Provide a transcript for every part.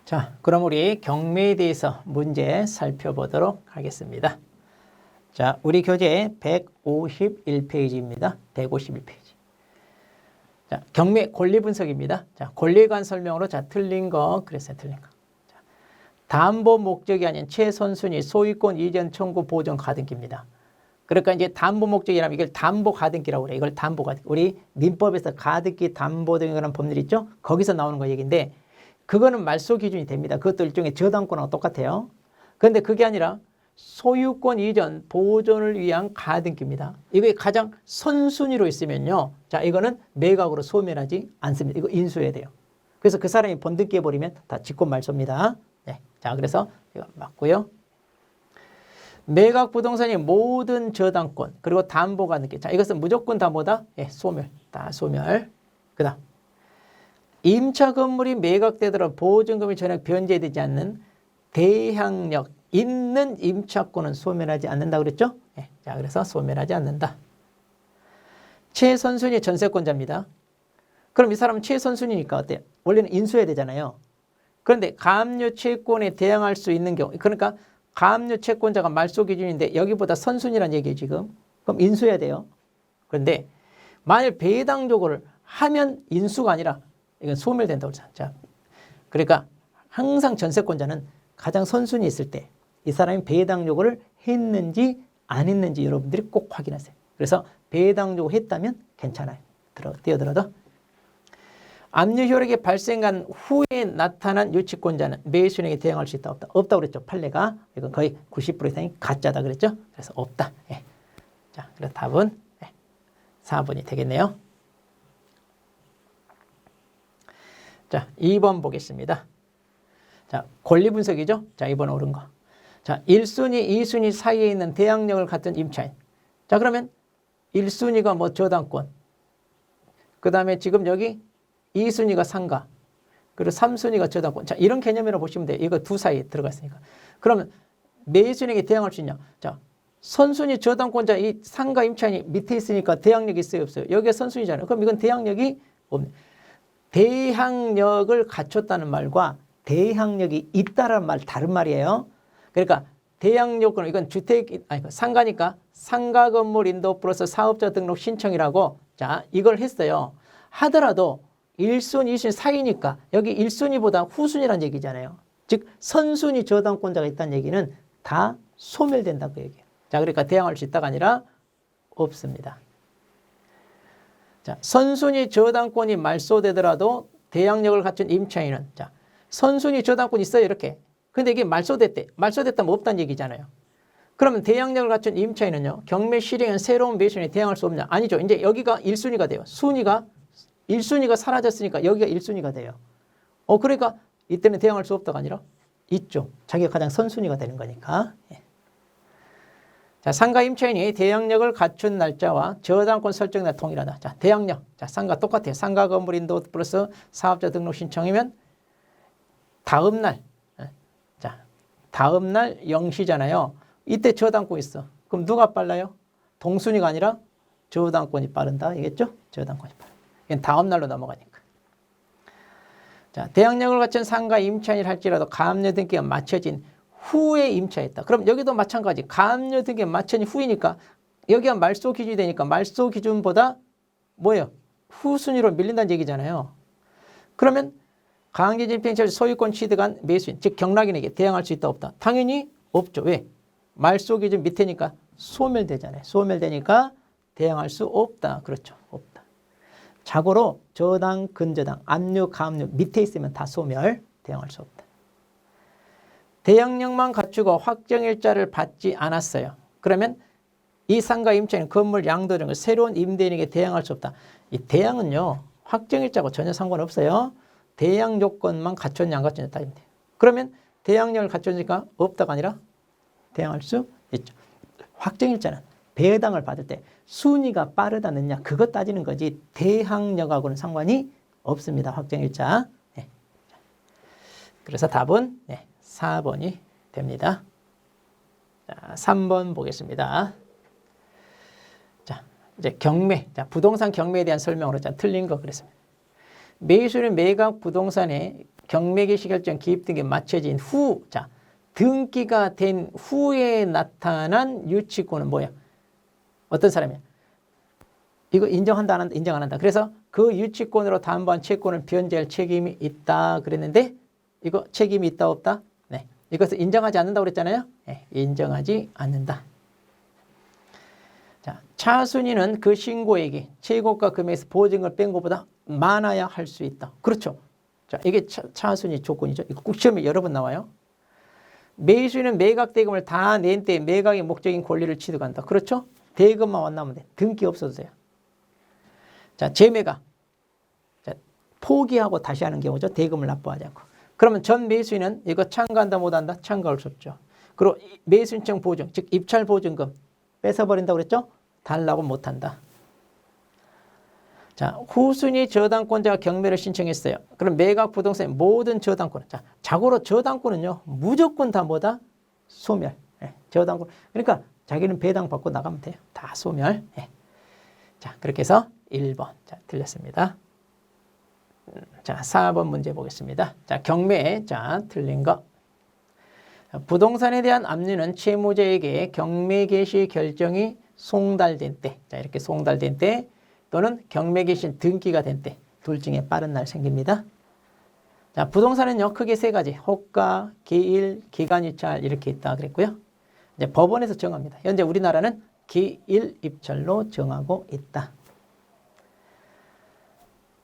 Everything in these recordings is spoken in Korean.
자, 그럼 우리 경매에 대해서 문제 살펴보도록 하겠습니다. 자, 우리 교재 151페이지입니다. 151페이지. 자, 경매 권리 분석입니다. 자, 권리에 관한 설명으로 자, 틀린 거 그랬어요. 틀린 거. 자, 담보 목적이 아닌 최선순위 소유권 이전 청구 보존 가등기입니다. 그러니까 이제 담보 목적이라면 이걸 담보 가등기라고 그래요. 이걸 담보 가등기. 우리 민법에서 가등기 담보 등이라는 법률 있죠? 거기서 나오는 거 얘기인데 그거는 말소 기준이 됩니다. 그것도 일종의 저당권하고 똑같아요. 그런데 그게 아니라 소유권 이전 보존을 위한 가등기입니다. 이게 가장 선순위로 있으면요. 자, 이거는 매각으로 소멸하지 않습니다. 이거 인수해야 돼요. 그래서 그 사람이 번득해 버리면 다 직권 말소입니다. 네. 자, 그래서 이거 맞고요. 매각 부동산의 모든 저당권 그리고 담보 가등기. 자, 이것은 무조건 다 뭐다? 예, 소멸. 다 소멸. 그다음 임차 건물이 매각되더라도 보증금이 전액 변제되지 않는 대항력 있는 임차권은 소멸하지 않는다 그랬죠? 네. 자, 그래서 소멸하지 않는다. 최선순위 전세권자입니다. 그럼 이 사람은 최선순위니까 어때요? 원래는 인수해야 되잖아요. 그런데 가압류 채권에 대항할 수 있는 경우, 그러니까 가압류 채권자가 말소 기준인데 여기보다 선순위란 얘기예요 지금. 그럼 인수해야 돼요. 그런데 만일 배당 요구를 하면 인수가 아니라 이건 소멸된다고 그러잖아요. 자, 그러니까 항상 전세권자는 가장 선순위 있을 때 이 사람이 배당 요구를 했는지 안 했는지 여러분들이 꼭 확인하세요. 그래서 배당 요구 했다면 괜찮아요. 뛰어들어도. 압류 효력이 발생한 후에 나타난 유치권자는 매수인에게 대항할 수 있다 없다? 없다고 그랬죠. 판례가. 이건 거의 90% 이상이 가짜다 그랬죠. 그래서 없다. 예. 자, 그래서 답은 4번이 되겠네요. 자, 2번 보겠습니다. 자, 권리 분석이죠. 자, 2번 옳은 거. 자, 1순위, 2순위 사이에 있는 대항력을 갖춘 임차인. 자, 그러면 1순위가 뭐 저당권. 그 다음에 지금 여기 2순위가 상가. 그리고 3순위가 저당권. 자, 이런 개념으로 보시면 돼요. 이거 두 사이에 들어가 있으니까. 그러면 매수인에게 대항할 수 있냐? 자, 선순위 저당권자 이 상가 임차인이 밑에 있으니까 대항력이 있어요, 없어요? 여기가 선순위잖아요. 그럼 이건 대항력이 없네. 대항력을 갖췄다는 말과 대항력이 있다라는 말 다른 말이에요. 그러니까 대항력은 이건 주택 아니 상가니까 상가 건물 인도 플러스 사업자 등록 신청이라고 자 이걸 했어요. 하더라도 1순위, 2순위 사이니까 여기 1순위보다 후순위란 얘기잖아요. 즉 선순위 저당권자가 있다는 얘기는 다 소멸된다고 얘기해요. 자 그러니까 대항할 수 있다가 아니라 없습니다. 자, 선순위 저당권이 말소되더라도 대항력을 갖춘 임차인은 자 선순위 저당권이 있어요 이렇게. 근데 이게 말소됐대. 말소됐다면 없다는 얘기잖아요. 그러면 대항력을 갖춘 임차인은요. 경매 실행한 새로운 매수인에 대항할 수 없냐? 아니죠. 이제 여기가 1순위가 돼요. 순위가 1순위가 사라졌으니까 여기가 1순위가 돼요. 그러니까 이때는 대항할 수 없다가 아니라 있죠. 자기가 가장 선순위가 되는 거니까. 예. 자, 상가 임차인이 대항력을 갖춘 날짜와 저당권 설정 날 동일하다. 자, 대항력. 자, 상가 똑같아요. 상가 건물 인도 플러스 사업자 등록 신청이면 다음 날. 자, 다음 날 0시잖아요. 이때 저당권 있어. 그럼 누가 빨라요? 동순위가 아니라 저당권이 빠른다. 이겠죠? 저당권이 빠른다. 이건 다음 날로 넘어가니까. 자, 대항력을 갖춘 상가 임차인이 할지라도 가압류 등기가 맞춰진 후에 임차했다. 그럼 여기도 마찬가지. 가압류 등기가 맞춰진 후이니까 여기가 말소 기준이 되니까 말소 기준보다 뭐예요? 후순위로 밀린다는 얘기잖아요. 그러면 강제집행처 소유권 취득한 매수인, 즉 경락인에게 대항할 수 있다 없다? 당연히 없죠. 왜? 말소 기준 밑에니까 소멸되잖아요. 소멸되니까 대항할 수 없다. 그렇죠. 없다. 자고로 저당, 근저당, 압류, 가압류 밑에 있으면 다 소멸, 대항할 수 없다. 대항력만 갖추고 확정일자를 받지 않았어요. 그러면 이 상가 임차인 건물 양도 등을 새로운 임대인에게 대항할 수 없다. 이 대항은요. 확정일자하고 전혀 상관없어요. 대항 요건만 갖췄냐 안 갖췄냐 따지면 돼요. 그러면 대항력을 갖췄으니까 없다가 아니라 대항할 수 있죠. 확정일자는 배당을 받을 때 순위가 빠르다 늦냐 그거 따지는 거지 대항력하고는 상관이 없습니다. 확정일자. 네. 그래서 답은 4번이 됩니다. 자, 3번 보겠습니다. 자, 이제 경매. 자, 부동산 경매에 대한 설명으로 자, 틀린 거 그랬습니다. 매수는 매각 부동산의 경매 개시 결정 기입 등기 마쳐진 후, 자, 등기가 된 후에 나타난 유치권은 뭐야? 어떤 사람이야? 이거 인정한다 안 한다? 인정 안 한다. 그래서 그 유치권으로 담보한 채권을 변제할 책임이 있다 그랬는데 이거 책임이 있다 없다? 네. 이것을 인정하지 않는다고 그랬잖아요. 네. 인정하지 않는다. 자, 차순위는 그 신고액이 최고가 금액에서 보증을 뺀 것보다 많아야 할 수 있다. 그렇죠. 자, 이게 차순위 조건이죠. 이거 꼭 시험에 여러 번 나와요. 매수인은 매각 대금을 다 낸 때 매각의 목적인 권리를 취득한다. 그렇죠? 대금만 완나면 돼. 등기 없어도 돼요. 자, 재매각. 자, 포기하고 다시 하는 경우죠. 대금을 납부하지 않고. 그러면 전 매수인은 이거 참가한다 못한다? 참가할 수 없죠. 그리고 매수인청 보증, 즉 입찰 보증금 뺏어버린다고 그랬죠? 달라고 못한다. 자, 후순위 저당권자가 경매를 신청했어요. 그럼 매각 부동산의 모든 저당권. 자, 자고로 저당권은요, 무조건 다 뭐다? 소멸. 네, 저당권. 그러니까 자기는 배당 받고 나가면 돼요. 다 소멸. 네. 자, 그렇게 해서 1번. 자, 틀렸습니다. 자, 4번 문제 보겠습니다. 자, 경매. 자, 틀린 거. 부동산에 대한 압류는 채무자에게 경매 개시 결정이 송달된 때. 자, 이렇게 송달된 때 또는 경매 개시 등기가 된 때. 둘 중에 빠른 날 생깁니다. 자, 부동산은요, 크게 세 가지. 호가, 기일, 기간입찰 이렇게 있다 그랬고요. 이제 법원에서 정합니다. 현재 우리나라는 기일 입찰로 정하고 있다.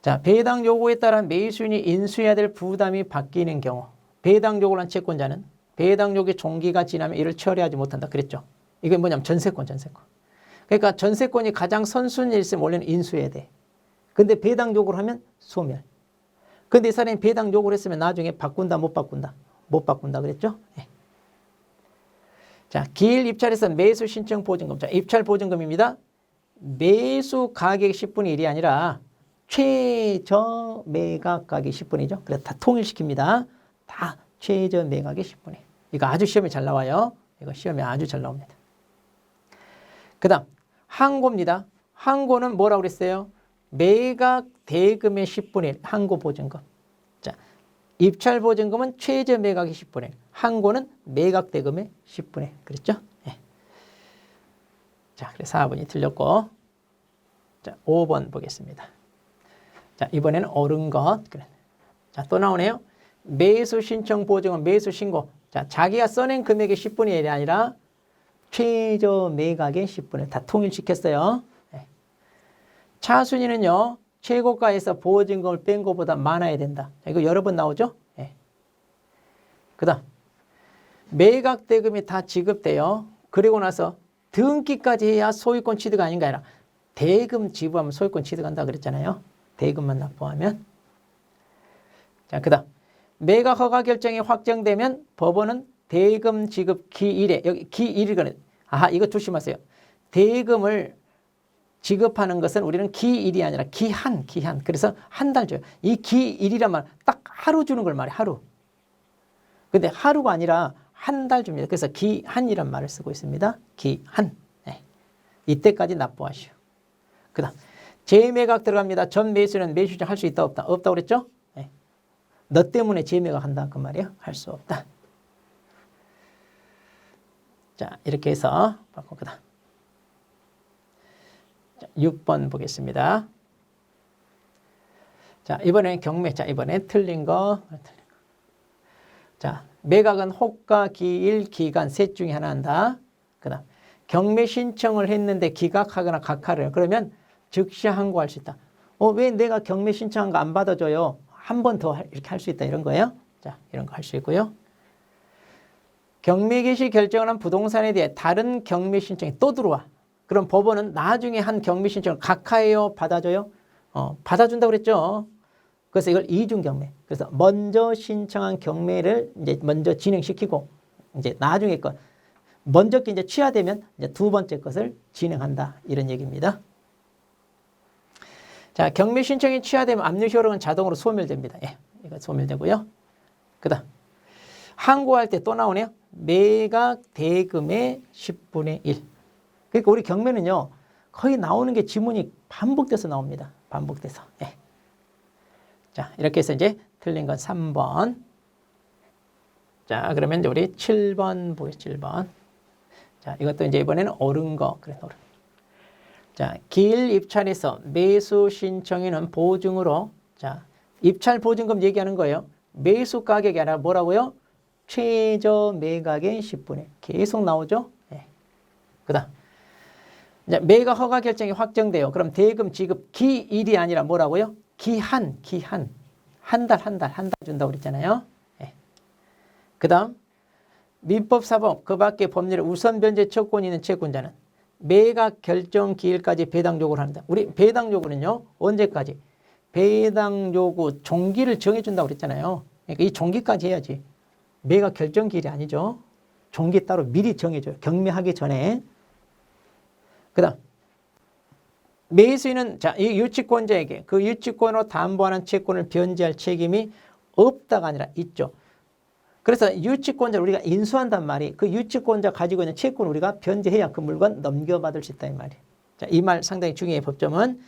자, 배당 요구에 따라 매수인이 인수해야 될 부담이 바뀌는 경우 배당 요구를 한 채권자는 배당 요구의 종기가 지나면 이를 처리하지 못한다 그랬죠. 이게 뭐냐면 전세권. 그러니까 전세권이 가장 선순위에 있으면 원래는 인수해야 돼. 근데 배당 요구를 하면 소멸. 근데 이 사람이 배당 요구를 했으면 나중에 바꾼다 못 바꾼다? 못 바꾼다 그랬죠. 네. 자, 기일 입찰에서 매수 신청 보증금. 자, 입찰 보증금입니다. 매수 가격 10분의 1이 아니라 최저 매각 가격 10분이죠. 그래서 다 통일시킵니다. 다 최저 매각의 10분의 1. 이거 아주 시험에 잘 나와요. 이거 시험에 아주 잘 나옵니다. 그 다음 항고입니다. 항고는 뭐라고 그랬어요? 매각 대금의 10분의 1. 항고 보증금. 자, 입찰 보증금은 최저 매각의 10분의 1. 항고는 매각 대금의 10분의 1. 그랬죠? 네. 자, 그래서 4번이 틀렸고. 자, 5번 보겠습니다. 자, 이번에는 옳은 것. 자, 또 나오네요. 매수 신청 보증은 매수 신고. 자, 자기가 써낸 금액의 10분의 1이 아니라 최저 매각의 10분의 1. 다 통일시켰어요. 네. 차순위는요, 최고가에서 보증금을 뺀 것보다 많아야 된다. 자, 이거 여러 번 나오죠? 네. 그 다음, 매각 대금이 다 지급돼요. 그리고 나서 등기까지 해야 소유권 취득 아닌가 아니라 대금 지불하면 소유권 취득한다 그랬잖아요. 대금만 납부하면. 자, 그 다음 매각 허가 결정이 확정되면 법원은 대금 지급 기일에, 여기 기일이거든요. 아하, 이거 조심하세요. 대금을 지급하는 것은 우리는 기일이 아니라 기한. 그래서 한 달 줘요. 이 기일이란 말 딱 하루 주는 걸 말해, 하루. 근데 하루가 아니라 한 달 줍니다. 그래서 기한이란 말을 쓰고 있습니다. 기한. 네. 이때까지 납부하시오. 그 다음 재매각 들어갑니다. 전 매수는 매수자 할 수 있다 없다? 없다고 그랬죠? 네. 너 때문에 재매각 한다 그 말이에요. 할 수 없다. 자, 이렇게 해서 그 다음 6번 보겠습니다. 자, 이번에 경매. 자, 이번에 틀린 거. 자, 매각은 호가, 기일, 기간 셋 중에 하나 한다. 그 다음 경매 신청을 했는데 기각하거나 각하를 그러면 즉시 항고할 수 있다. 왜 내가 경매 신청한 거 안 받아줘요? 한 번 더 이렇게 할 수 있다 이런 거예요. 자, 이런 거 할 수 있고요. 경매 개시 결정을 한 부동산에 대해 다른 경매 신청이 또 들어와. 그럼 법원은 나중에 한 경매 신청을 각하해요? 받아줘요? 받아준다고 그랬죠. 그래서 이걸 이중 경매. 그래서 먼저 신청한 경매를 이제 먼저 진행시키고 이제 나중에 거 먼저 게 이제 취하되면 이제 두 번째 것을 진행한다 이런 얘기입니다. 자, 경매 신청이 취하되면 압류 효력은 자동으로 소멸됩니다. 예, 이거 소멸되고요. 그다음 항고할 때 또 나오네요. 매각 대금의 10분의 1. 그러니까 우리 경매는요 거의 나오는 게 지문이 반복돼서 나옵니다. 반복돼서. 예. 자, 이렇게 해서 이제 틀린 건 3번. 자, 그러면 이제 우리 7번 보겠습니다. 7번. 자, 이것도 이제 이번에는 옳은 거. 그래, 옳은. 자, 길 입찰에서 매수 신청인은 보증으로, 자, 입찰 보증금 얘기하는 거예요. 매수 가격이 아니라 뭐라고요? 최저 매각의 10분의 계속 나오죠. 네. 그다음 이제 매각 허가 결정이 확정돼요. 그럼 대금 지급 기일이 아니라 뭐라고요? 기한 한 달 준다고 그랬잖아요. 네. 그다음 민법 사법 그 밖의 법률에 우선 변제 처권이 있는 채권자는 매각 결정 기일까지 배당 요구를 합니다. 우리 배당 요구는요 언제까지? 배당 요구 종기를 정해준다고 그랬잖아요. 그러니까 이 종기까지 해야지. 매각 결정 기일이 아니죠. 종기 따로 미리 정해줘요. 경매하기 전에. 그 다음 매수인은 자, 이 유치권자에게 그 유치권으로 담보하는 채권을 변제할 책임이 없다가 아니라 있죠. 그래서 유치권자를 우리가 인수한단 말이 그 유치권자 가지고 있는 채권을 우리가 변제해야 그 물건 넘겨받을 수 있다 이 말이에요. 자, 이 말 상당히 중요해요. 법점은.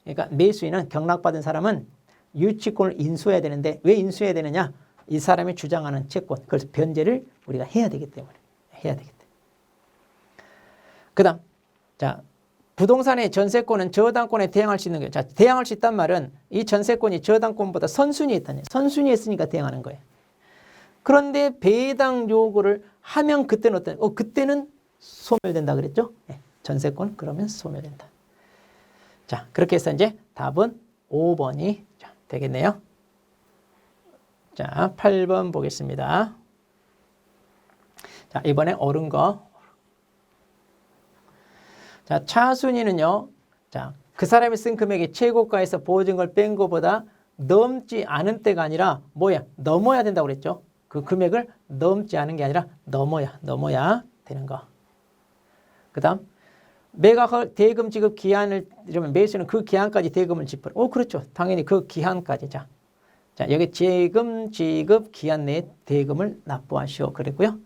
그러니까 매수인은 경락받은 사람은 유치권을 인수해야 되는데 왜 인수해야 되느냐? 이 사람이 주장하는 채권, 그래서 변제를 우리가 해야 되기 때문에. 해야 되기 때문에. 그 다음, 자, 부동산의 전세권은 저당권에 대항할 수 있는 거예요. 자, 대항할 수 있단 말은 이 전세권이 저당권보다 선순위에 있다는 선순위에 있으니까 대항하는 거예요. 그런데 배당 요구를 하면 그때는 어떤, 그때는 소멸된다 그랬죠? 네, 전세권 그러면 소멸된다. 자, 그렇게 해서 이제 답은 5번이 되겠네요. 자, 8번 보겠습니다. 자, 이번에 옳은 거. 자, 차순위는요. 자, 그 사람이 쓴 금액이 최고가에서 보증을 뺀 것보다 넘지 않은 때가 아니라 뭐야? 넘어야 된다고 그랬죠. 그 금액을 넘지 않은 게 아니라 넘어야 되는 거. 그 다음 매각 대금 지급 기한을 이러면 매수는 그 기한까지 대금을 지불. 그렇죠. 당연히 그 기한까지. 자, 여기 대금 지급 기한 내에 대금을 납부하시오. 그랬고요.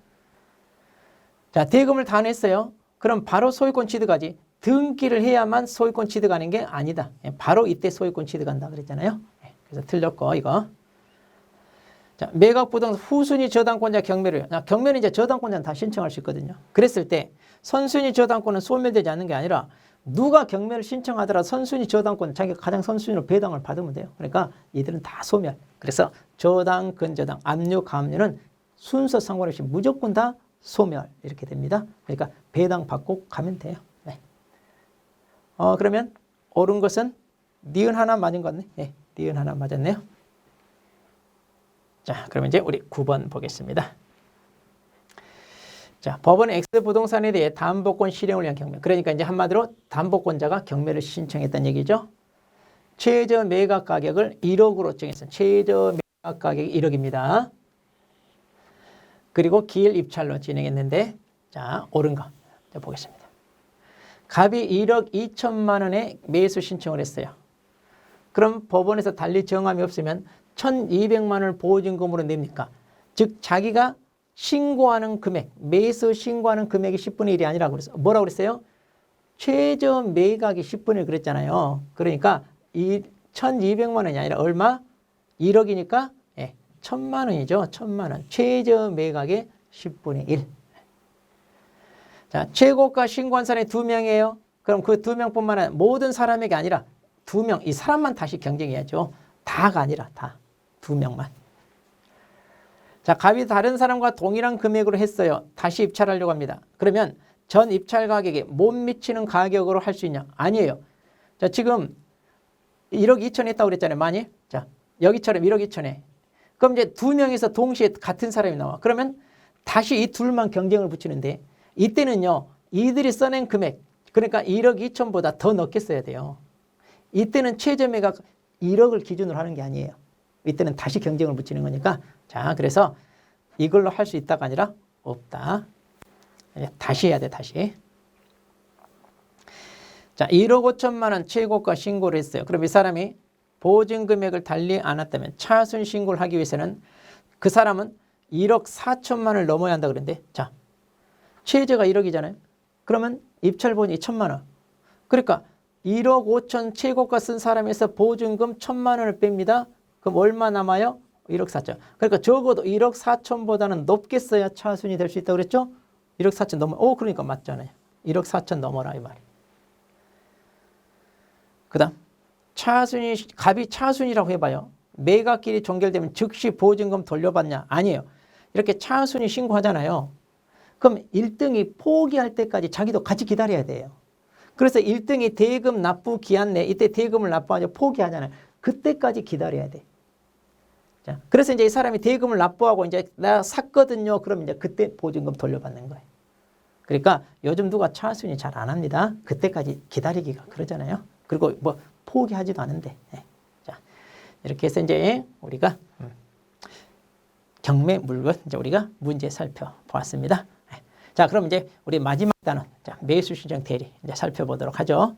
자, 대금을 다 냈어요. 그럼 바로 소유권 취득하지. 등기를 해야만 소유권 취득하는 게 아니다. 바로 이때 소유권 취득한다 그랬잖아요. 그래서 틀렸고 이거. 자, 매각 부동산 후순위 저당권자 경매를. 경매는 이제 저당권자는 다 신청할 수 있거든요. 그랬을 때 선순위 저당권은 소멸되지 않는 게 아니라 누가 경매를 신청하더라도 선순위 저당권 자기가 가장 선순위로 배당을 받으면 돼요. 그러니까 이들은 다 소멸. 그래서 저당, 근저당, 압류, 가압류는 순서 상관없이 무조건 다 소멸 이렇게 됩니다. 그러니까 배당 받고 가면 돼요. 네. 그러면 옳은 것은 니은 하나 맞은 것 같네. 네, 니은 하나 맞았네요. 자, 그러면 이제 우리 9번 보겠습니다. 자, 법원 X 부동산에 대해 담보권 실행을 위한 경매. 그러니까 이제 한마디로 담보권자가 경매를 신청했다는 얘기죠. 최저 매각 가격을 1억으로 정했어요. 최저 매각 가격이 1억입니다. 그리고 기일 입찰로 진행했는데, 자, 옳은 거. 자, 보겠습니다. 갑이 1억 2천만 원에 매수 신청을 했어요. 그럼 법원에서 달리 정함이 없으면 1,200만 원을 보증금으로 냅니까? 즉 자기가 신고하는 금액, 매수 신고하는 금액이 10분의 1이 아니라고 그랬어요. 뭐라고 그랬어요? 최저 매각이 10분의 1 그랬잖아요. 그러니까 이 1,200만 원이 아니라 얼마? 1억이니까 1,000만 원이죠. 1,000만 원. 최저 매각의 10분의 1. 자, 최고가 신고한 사람이 2명이에요. 그럼 그 2명뿐만 아니라 모든 사람에게 아니라 2명, 이 사람만 다시 경쟁해야죠. 다가 아니라 다. 2명만. 자, 갑이 다른 사람과 동일한 금액으로 했어요. 다시 입찰하려고 합니다. 그러면 전 입찰 가격에 못 미치는 가격으로 할 수 있냐? 아니에요. 자, 지금 1억 2천 했다고 그랬잖아요. 많이. 자, 여기처럼 1억 2천에. 그럼 이제 2명이서 동시에 같은 사람이 나와. 그러면 다시 이 둘만 경쟁을 붙이는데 이때는요. 이들이 써낸 금액, 그러니까 1억 2천보다 더 넣게 써야 돼요. 이때는 최저 매각 1억을 기준으로 하는 게 아니에요. 이때는 다시 경쟁을 붙이는 거니까. 자, 그래서 이걸로 할 수 있다가 아니라 없다. 다시 해야 돼, 다시. 자, 1억 5천만 원 최고가 신고를 했어요. 그럼 이 사람이 보증 금액을 달리 않았다면 차순 신고를 하기 위해서는 그 사람은 1억 4천만 원을 넘어야 한다 그랬는데, 자, 최저가 1억이잖아요. 그러면 입찰본이 1천만 원. 그러니까 1억 5천 최고가 쓴 사람에서 보증금 1천만 원을 뺍니다. 그럼 얼마 남아요? 1억 4천. 그러니까 적어도 1억 4천보다는 높게 써야 차순위 될 수 있다고 그랬죠? 1억 4천 넘어. 그러니까 맞잖아요. 1억 4천 넘어라 이 말이에요. 그다음 차순위, 갑이 차순위라고 해봐요. 매각끼리 종결되면 즉시 보증금 돌려받냐? 아니에요. 이렇게 차순위 신고하잖아요. 그럼 1등이 포기할 때까지 자기도 같이 기다려야 돼요. 그래서 1등이 대금 납부 기한 내 이때 대금을 납부하죠. 포기하잖아요. 그때까지 기다려야 돼. 자, 그래서 이제 이 사람이 대금을 납부하고 이제 내가 샀거든요. 그럼 이제 그때 보증금 돌려받는 거예요. 그러니까 요즘 누가 차순위 잘 안 합니다. 그때까지 기다리기가 그러잖아요. 그리고 뭐 포기하지도 않은데. 네. 자, 이렇게 해서 이제 우리가 경매 물건 이제 우리가 문제 살펴보았습니다. 자, 그럼 이제 우리 마지막 단원, 자, 매수 신청 대리 이제 살펴보도록 하죠.